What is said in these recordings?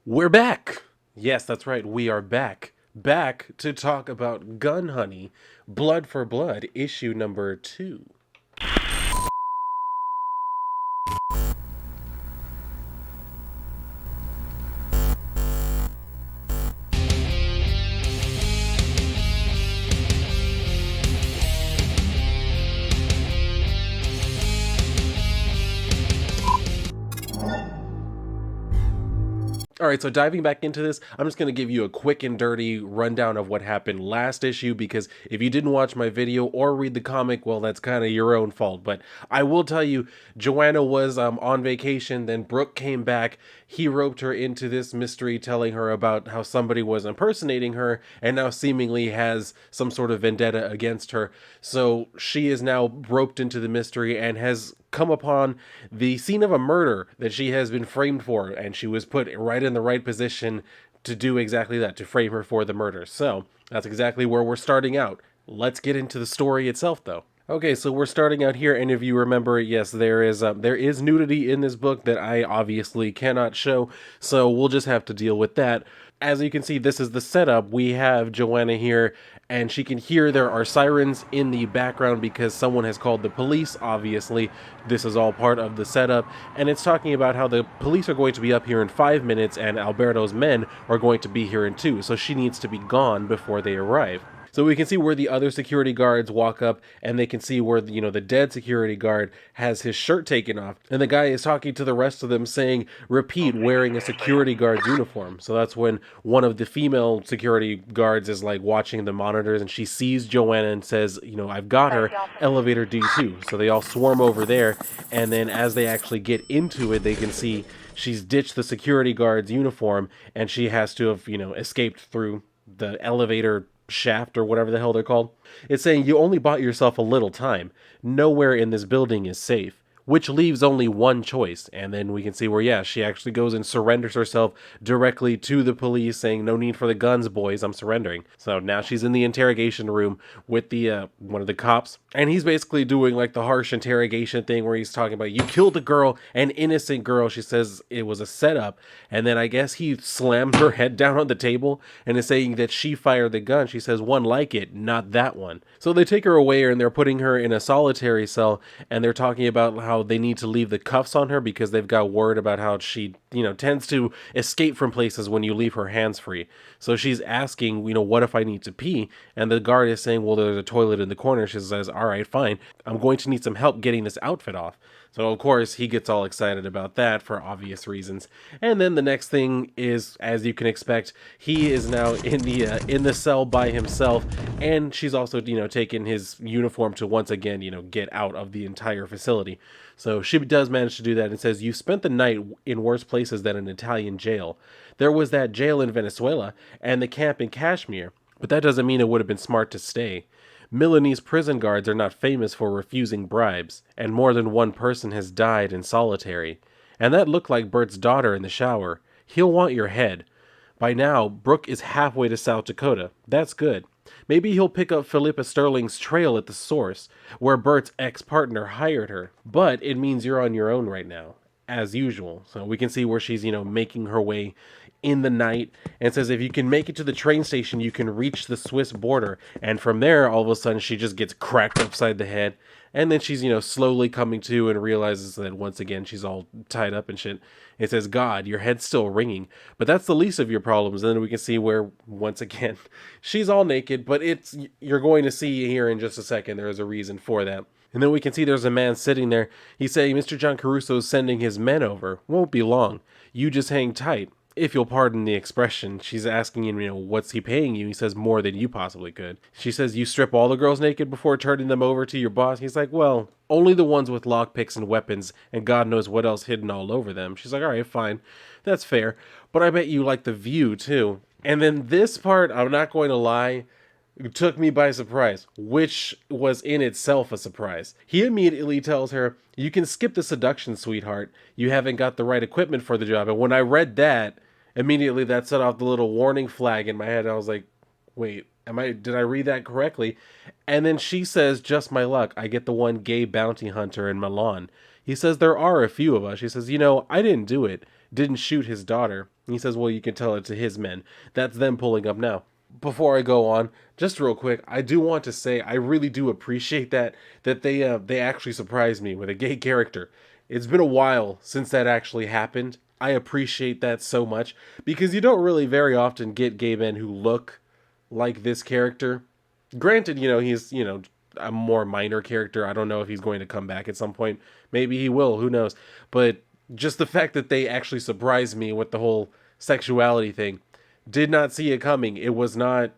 We're back. Yes, that's right. We are back. Back to talk about Gun Honey, Blood for Blood, issue number 2. All right, so diving back into this, I'm just going to give you a quick and dirty rundown of what happened last issue because if you didn't watch my video or read the comic, well, that's kind of your own fault. But I will tell you, Joanna was on vacation, then Brooke came back. He roped her into this mystery, telling her about how somebody was impersonating her and now seemingly has some sort of vendetta against her. So she is now roped into the mystery and has come upon the scene of a murder that she has been framed for, and she was put right in the right position to do exactly that, to frame her for the murder. So that's exactly where we're starting out. Let's get into the story itself, though. Okay, so we're starting out here, and if you remember, yes, there is nudity in this book that I obviously cannot show, so we'll just have to deal with that. As you can see, this is the setup. We have Joanna here, and she can hear there are sirens in the background because someone has called the police. Obviously, this is all part of the setup, and it's talking about how the police are going to be up here in 5 minutes, and Alberto's men are going to be here in 2, so she needs to be gone before they arrive. So we can see where the other security guards walk up, and they can see where, the dead security guard has his shirt taken off. And the guy is talking to the rest of them saying, repeat, wearing a security guard's uniform. So that's when one of the female security guards is like watching the monitors, and she sees Joanna and says, I've got her, elevator D2. So they all swarm over there. And then as they actually get into it, they can see she's ditched the security guard's uniform, and she has to have, escaped through the elevator shaft or whatever the hell they're called. It's saying you only bought yourself a little time. Nowhere in this building is safe, which leaves only one choice. And then we can see where, yeah, she actually goes and surrenders herself directly to the police, saying, no need for the guns, boys, I'm surrendering. So now she's in the interrogation room with the one of the cops, and he's basically doing like the harsh interrogation thing where he's talking about, you killed a girl, an innocent girl. She says it was a setup, and then I guess he slammed her head down on the table and is saying that she fired the gun. She says, one like it, not that one. So they take her away, and they're putting her in a solitary cell, and they're talking about how they need to leave the cuffs on her because they've got word about how she, tends to escape from places when you leave her hands free. So she's asking, what if I need to pee? And the guard is saying, well, there's a toilet in the corner. She says, all right, fine. I'm going to need some help getting this outfit off. So, of course, he gets all excited about that for obvious reasons. And then the next thing is, as you can expect, he is now in the cell by himself, and she's also, taken his uniform to once again, get out of the entire facility. So she does manage to do that and says, you spent the night in worse places than an Italian jail. There was that jail in Venezuela and the camp in Kashmir, but that doesn't mean it would have been smart to stay. Milanese prison guards are not famous for refusing bribes, and more than one person has died in solitary. And that looked like Bert's daughter in the shower. He'll want your head. By now, Brooke is halfway to South Dakota. That's good. Maybe he'll pick up Philippa Sterling's trail at the source, where Bert's ex-partner hired her. But it means you're on your own right now, as usual. So we can see where she's, making her way in the night, and says if you can make it to the train station, you can reach the Swiss border. And from there, all of a sudden, she just gets cracked upside the head. And then she's, slowly coming to and realizes that once again, she's all tied up and shit. It says, God, your head's still ringing. But that's the least of your problems. And then we can see where, once again, she's all naked. But you're going to see here in just a second, there is a reason for that. And then we can see there's a man sitting there. He's saying, Mr. John Caruso's sending his men over. Won't be long. You just hang tight. If you'll pardon the expression. She's asking him, what's he paying you? He says, more than you possibly could. She says, you strip all the girls naked before turning them over to your boss? He's like, well, only the ones with lockpicks and weapons, and God knows what else hidden all over them. She's like, all right, fine. That's fair. But I bet you like the view, too. And then this part, I'm not going to lie, took me by surprise, which was in itself a surprise. He immediately tells her, you can skip the seduction, sweetheart. You haven't got the right equipment for the job. And when I read that, immediately that set off the little warning flag in my head. I was like, wait, did I read that correctly? And then she says, just my luck, I get the one gay bounty hunter in Milan. He says, there are a few of us. She says, I didn't do it. didn't shoot his daughter. He says, well, you can tell it to his men. That's them pulling up now. Before I go on, just real quick, I do want to say I really do appreciate that they actually surprised me with a gay character. It's been a while since that actually happened. I appreciate that so much because you don't really very often get gay men who look like this character. Granted, he's, a more minor character. I don't know if he's going to come back at some point. Maybe he will, who knows. But just the fact that they actually surprised me with the whole sexuality thing, did not see it coming. It was not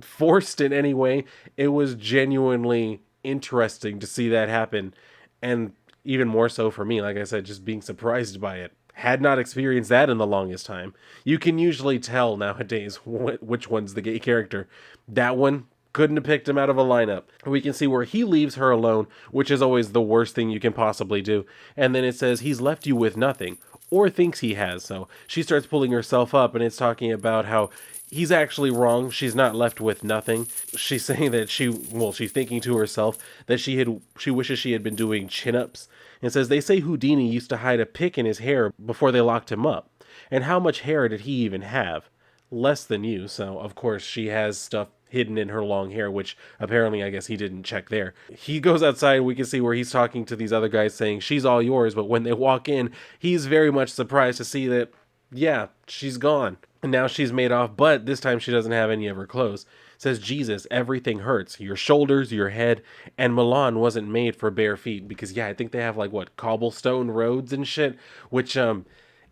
forced in any way. It was genuinely interesting to see that happen. And even more so for me, like I said, just being surprised by it. Had not experienced that in the longest time. You can usually tell nowadays which one's the gay character. That one, couldn't have picked him out of a lineup. We can see where he leaves her alone, which is always the worst thing you can possibly do. And then it says he's left you with nothing, or thinks he has. So she starts pulling herself up, and it's talking about how he's actually wrong. She's not left with nothing. She's saying that she's thinking to herself that she wishes she had been doing chin-ups. And says they say Houdini used to hide a pick in his hair before they locked him up. And how much hair did he even have? Less than you. So of course she has stuff hidden in her long hair, which apparently I guess he didn't check there. He goes outside and we can see where he's talking to these other guys saying she's all yours, but when they walk in, he's very much surprised to see that, yeah, she's gone. And now she's made off, but this time she doesn't have any of her clothes. It says, Jesus, everything hurts. Your shoulders, your head, and Milan wasn't made for bare feet. Because, yeah, I think they have, like, what, cobblestone roads and shit, which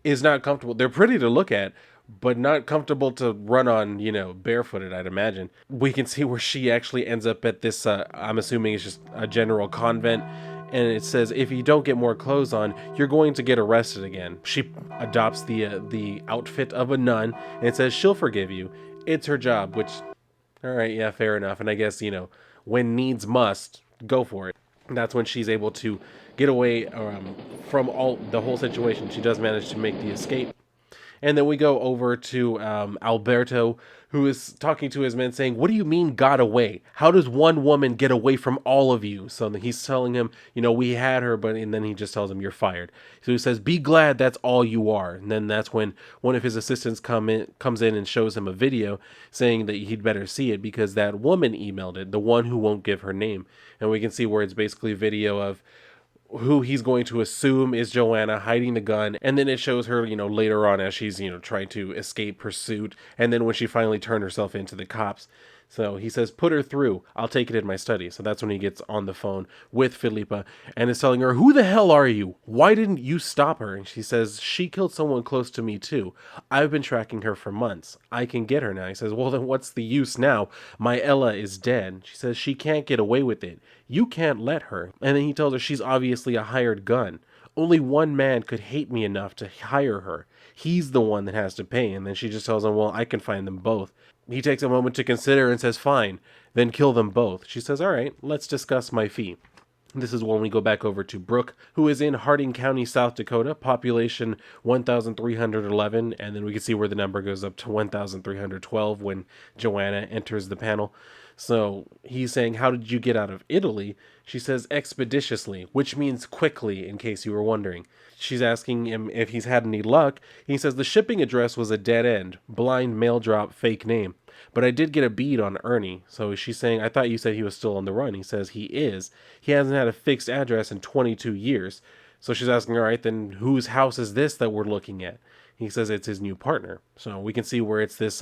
is not comfortable. They're pretty to look at, but not comfortable to run on, barefooted, I'd imagine. We can see where she actually ends up at this, I'm assuming it's just a general convent. And it says, if you don't get more clothes on, you're going to get arrested again. She adopts the outfit of a nun, and it says she'll forgive you. It's her job, which, all right, yeah, fair enough. And I guess, when needs must, go for it. And that's when she's able to get away from the whole situation. She does manage to make the escape. And then we go over to Alberto, who is talking to his men saying, what do you mean got away? How does one woman get away from all of you? So he's telling him, we had her, and then he just tells him, you're fired. So he says, be glad that's all you are. And then that's when one of his assistants comes in and shows him a video saying that he'd better see it because that woman emailed it, the one who won't give her name. And we can see where it's basically a video of who he's going to assume is Joanna hiding the gun, and then it shows her, later on as she's, trying to escape pursuit, and then when she finally turned herself into the cops. So he says, put her through. I'll take it in my study. So that's when he gets on the phone with Filipa and is telling her, who the hell are you? Why didn't you stop her? And she says, she killed someone close to me too. I've been tracking her for months. I can get her now. He says, well, then what's the use now? My Ella is dead. She says, she can't get away with it. You can't let her. And then he tells her she's obviously a hired gun. Only one man could hate me enough to hire her. He's the one that has to pay. And then she just tells him, well, I can find them both. He takes a moment to consider and says, fine, then kill them both. She says, all right, let's discuss my fee. This is when we go back over to Brooke, who is in Harding County, South Dakota, population 1,311, and then we can see where the number goes up to 1,312 when Joanna enters the panel. So he's saying, how did you get out of Italy? She says, expeditiously, which means quickly, in case you were wondering. She's asking him if he's had any luck. He says the shipping address was a dead end, blind mail drop, fake name. But I did get a bead on Ernie. So she's saying, I thought you said he was still on the run. He says he is. He hasn't had a fixed address in 22 years. So she's asking, all right, then whose house is this that we're looking at? He says it's his new partner. So we can see where it's this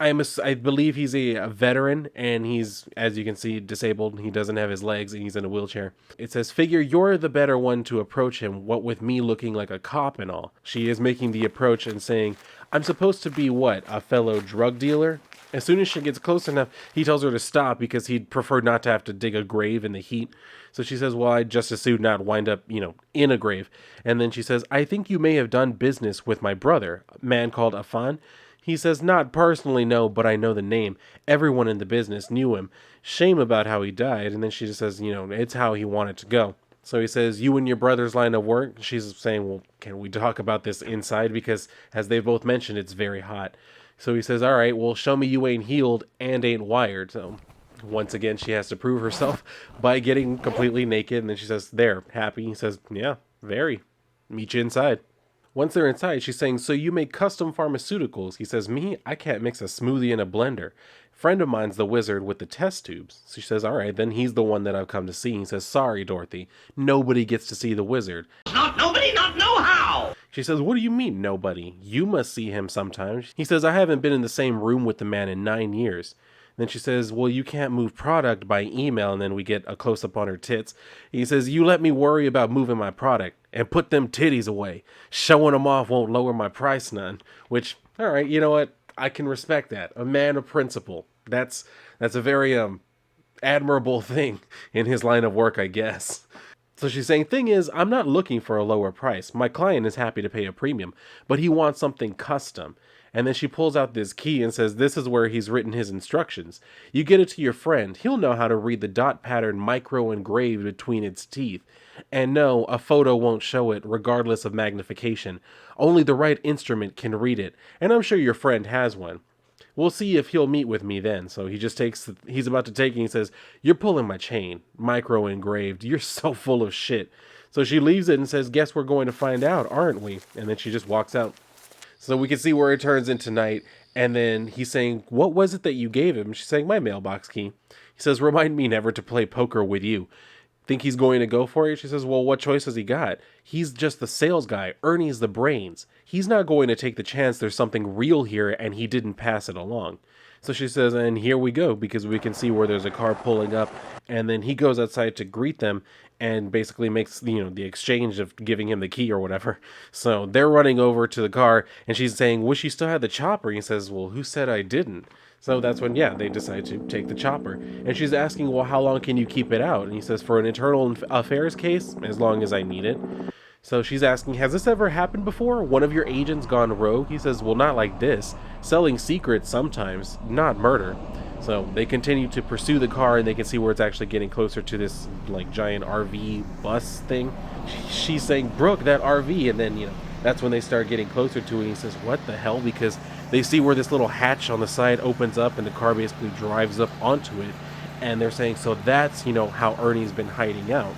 I believe he's a veteran, and he's, as you can see, disabled. He doesn't have his legs, and he's in a wheelchair. It says, figure you're the better one to approach him, what with me looking like a cop and all. She is making the approach and saying, I'm supposed to be what, a fellow drug dealer? As soon as she gets close enough, he tells her to stop because he'd prefer not to have to dig a grave in the heat. So she says, well, I'd just as soon not wind up, in a grave. And then she says, I think you may have done business with my brother, a man called Afan. He says, not personally, no, but I know the name. Everyone in the business knew him. Shame about how he died. And then she just says, it's how he wanted to go. So he says, you and your brother's line of work? She's saying, well, can we talk about this inside? Because as they both mentioned, it's very hot. So he says, all right, well, show me you ain't healed and ain't wired. So once again, she has to prove herself by getting completely naked. And then she says, there, happy? He says, yeah, very. Meet you inside. Once they're inside, she's saying, so you make custom pharmaceuticals. He says, me, I can't mix a smoothie in a blender. Friend of mine's the wizard with the test tubes. So she says, all right, then he's the one that I've come to see. He says, sorry, Dorothy, nobody gets to see the wizard. Not nobody, not know how. She says, what do you mean, nobody? You must see him sometimes. He says, I haven't been in the same room with the man in 9 years. Then she says, well, you can't move product by email. And then we get a close-up on her tits. He says, you let me worry about moving my product and put them titties away. Showing them off won't lower my price none. Which, all right, you know what? I can respect that. A man of principle. That's a very admirable thing in his line of work, I guess. So she's saying, thing is, I'm not looking for a lower price. My client is happy to pay a premium, but he wants something custom. And then she pulls out this key and says, this is where he's written his instructions. You get it to your friend. He'll know how to read the dot pattern micro engraved between its teeth. And no, a photo won't show it regardless of magnification. Only the right instrument can read it. And I'm sure your friend has one. We'll see if he'll meet with me then. So he just takes, he's about to take it and he says, you're pulling my chain. Micro engraved. You're so full of shit. So she leaves it and says, guess we're going to find out, aren't we? And then she just walks out. So we can see where it turns into night. And then he's saying, what was it that you gave him? She's saying, my mailbox key. He says, remind me never to play poker with you. Think he's going to go for it? She says, well, what choice has he got? He's just the sales guy. Ernie's the brains. He's not going to take the chance there's something real here and he didn't pass it along. So she says, and here we go, because we can see where there's a car pulling up, and then he goes outside to greet them and basically makes, the exchange of giving him the key or whatever. So they're running over to the car, and she's saying, wish you still had the chopper. He says, well, who said I didn't? So that's when, they decide to take the chopper. And she's asking, well, how long can you keep it out? And he says, for an internal affairs case, as long as I need it. So she's asking, has this ever happened before? One of your agents gone rogue? He says, well, not like this. Selling secrets sometimes, not murder. So they continue to pursue the car, and they can see where it's actually getting closer to this giant RV bus thing. She's saying, Brooke, that RV. And then, that's when they start getting closer to it. And he says, what the hell? Because they see where this little hatch on the side opens up and the car basically drives up onto it. And they're saying, so that's, how Ernie's been hiding out.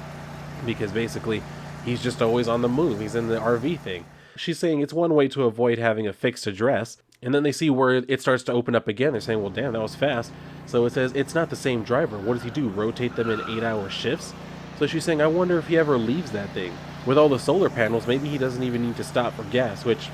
Because basically, he's just always on the move. He's in the RV thing. She's saying it's one way to avoid having a fixed address. And then they see where it starts to open up again. They're saying, well, damn, that was fast. So it says, it's not the same driver. What does he do? Rotate them in 8-hour shifts? So she's saying, I wonder if he ever leaves that thing. With all the solar panels, maybe he doesn't even need to stop for gas, which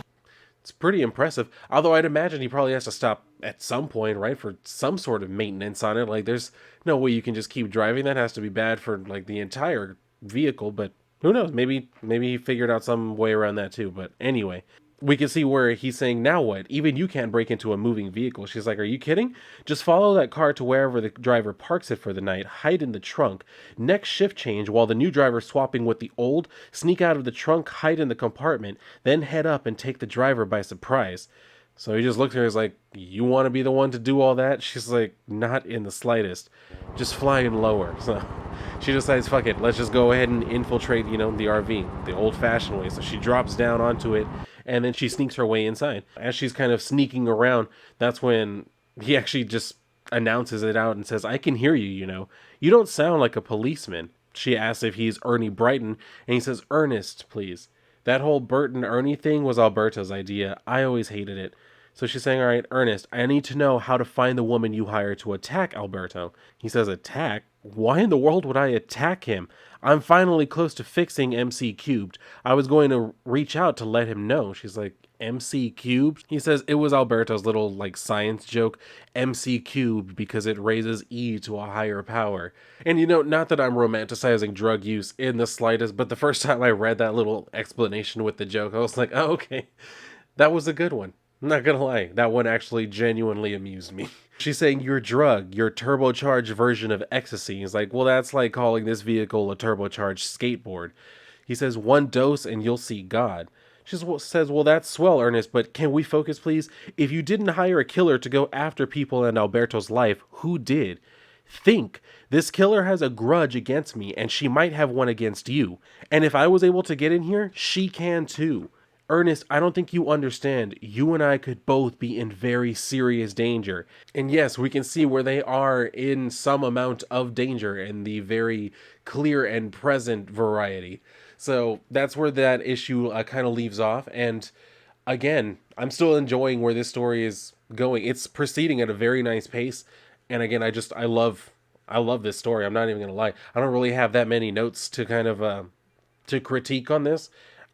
it's pretty impressive. Although I'd imagine he probably has to stop at some point, right? For some sort of maintenance on it. There's no way you can just keep driving. That has to be bad for the entire vehicle, but who knows? Maybe he figured out some way around that too. But anyway, we can see where he's saying, now what? Even you can't break into a moving vehicle. She's like, are you kidding? Just follow that car to wherever the driver parks it for the night. Hide in the trunk. Next shift change while the new driver's swapping with the old. Sneak out of the trunk, hide in the compartment, then head up and take the driver by surprise. So he just looks at her and is like, you want to be the one to do all that? She's like, not in the slightest. Just flying lower. So she decides, fuck it, let's just go ahead and infiltrate, the RV, the old-fashioned way. So she drops down onto it, and then she sneaks her way inside. As she's kind of sneaking around, that's when he actually just announces it out and says, I can hear you, You don't sound like a policeman. She asks if he's Ernie Brighton, and he says, Ernest, please. That whole Bert and Ernie thing was Alberto's idea. I always hated it. So she's saying, all right, Ernest, I need to know how to find the woman you hired to attack Alberto. He says, attack? Why in the world would I attack him? I'm finally close to fixing MC Cubed. I was going to reach out to let him know. She's like, MC Cubed? He says it was Alberto's little science joke, MC Cubed, because it raises E to a higher power. And not that I'm romanticizing drug use in the slightest, but the first time I read that little explanation with the joke, I was like, oh, okay, that was a good one. I'm not gonna lie, that one actually genuinely amused me. She's saying, your drug, your turbocharged version of ecstasy. He's like, well, that's like calling this vehicle a turbocharged skateboard. He says, one dose and you'll see God. She says, well, that's swell, Ernest, but can we focus, please? If you didn't hire a killer to go after people in Alberto's life, who did? Think. This killer has a grudge against me, and she might have one against you. And if I was able to get in here, she can too. Ernest, I don't think you understand. You and I could both be in very serious danger. And yes, we can see where they are in some amount of danger in the very clear and present variety. So that's where that issue kind of leaves off. And again, I'm still enjoying where this story is going. It's proceeding at a very nice pace. And again, I love this story. I'm not even gonna lie. I don't really have that many notes to kind of to critique on this.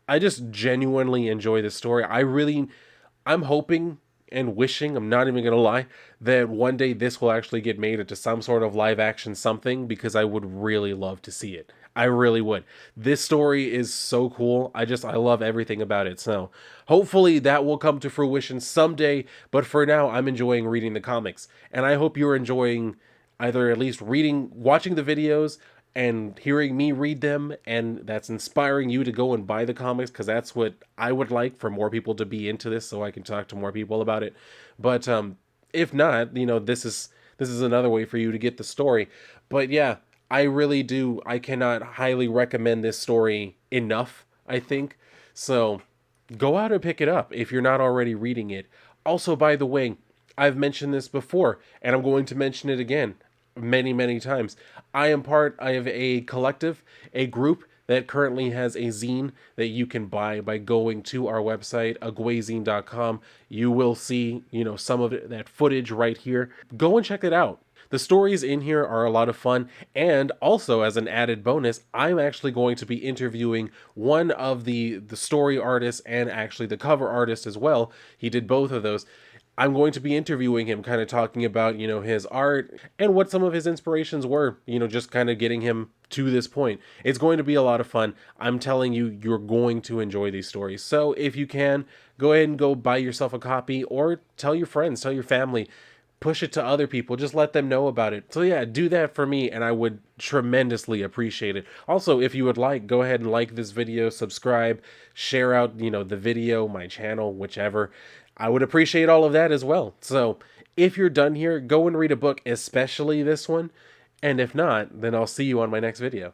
I just genuinely enjoy this story. I'm hoping and wishing, I'm not even gonna lie, that one day this will actually get made into some sort of live action something, because I would really love to see it. I really would. This story is so cool. I love everything about it. So hopefully that will come to fruition someday. But for now, I'm enjoying reading the comics. And I hope you're enjoying either at least watching the videos and hearing me read them, and that's inspiring you to go and buy the comics, because that's what I would like for more people to be into this, so I can talk to more people about it. But if not, this is another way for you to get the story. But yeah, I cannot highly recommend this story enough, I think. So go out and pick it up if you're not already reading it. Also, by the way, I've mentioned this before, and I'm going to mention it again many, many times. I have a collective, a group that currently has a zine that you can buy by going to our website, agüeyzine.com. You will see, some of that footage right here. Go and check it out. The stories in here are a lot of fun, and also as an added bonus, I'm actually going to be interviewing one of the story artists and actually the cover artist as well. He did both of those. I'm going to be interviewing him, kind of talking about, his art and what some of his inspirations were, just kind of getting him to this point. It's going to be a lot of fun. I'm telling you, you're going to enjoy these stories. So if you can, go ahead and go buy yourself a copy, or tell your friends, tell your family, push it to other people, just let them know about it. So yeah, do that for me, and I would tremendously appreciate it. Also, if you would like, go ahead and like this video, subscribe, share out, the video, my channel, whichever. I would appreciate all of that as well. So if you're done here, go and read a book, especially this one. And if not, then I'll see you on my next video.